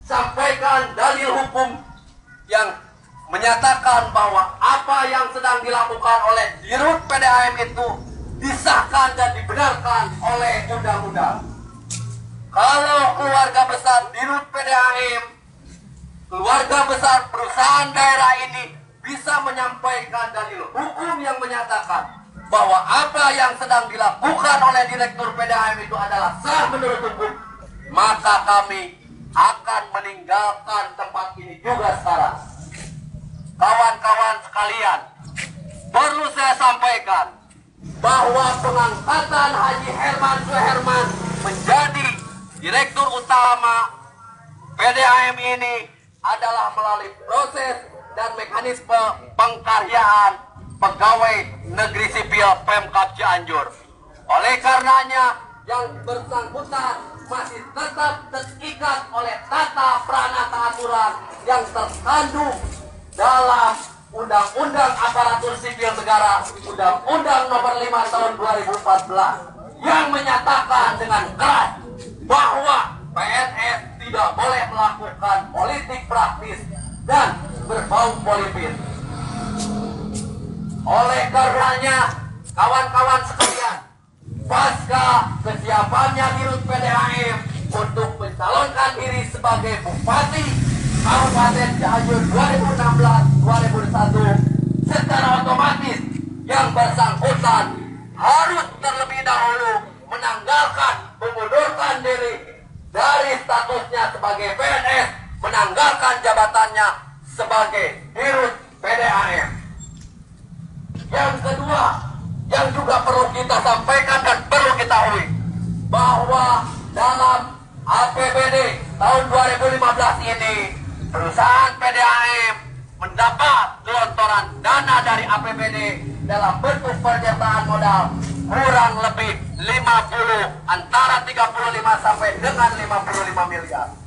sampaikan dalil hukum yang menyatakan bahwa apa yang sedang dilakukan oleh Dirut PDAM itu disahkan dan dibenarkan oleh undang-undang. Kalau keluarga besar Dirut PDAM, keluarga besar perusahaan daerah ini bisa menyampaikan dalil hukum yang menyatakan bahwa apa yang sedang dilakukan oleh Direktur PDAM itu adalah sah menurut hukum, maka kami akan meninggalkan tempat ini juga sekarang. Kawan-kawan sekalian, perlu saya sampaikan bahwa pengangkatan Haji Herman Suherman menjadi Direktur Utama PDAM ini adalah melalui proses dan mekanisme pengkaryaan pegawai negeri sipil Pemkab Cianjur. Oleh karenanya, yang bersangkutan masih tetap terikat oleh tata pranata aturan yang terkandung dalam Undang-Undang Aparatur Sipil Negara, Undang-Undang Nomor 5 Tahun 2014, yang menyatakan dengan keras bahwa PNS tidak boleh melakukan politik praktis dan berbau politik. Oleh karenanya, kawan-kawan sekalian, pasca kesiapannya Dirut PDAM untuk mencalonkan diri sebagai Bupati Kabupaten Cianjur 2016-2021, secara otomatis yang bersangkutan harus terlebih dahulu mengundurkan diri dari statusnya sebagai PNS, menanggalkan jabatannya sebagai Dirut PDAM. Yang kedua, yang juga perlu kita sampaikan dan perlu kita ketahui bahwa dalam APBD tahun 2015 ini perusahaan PDAM mendapat gelontoran dana dari APBD dalam bentuk penyertaan modal kurang lebih 50 antara 35 sampai dengan 55 miliar.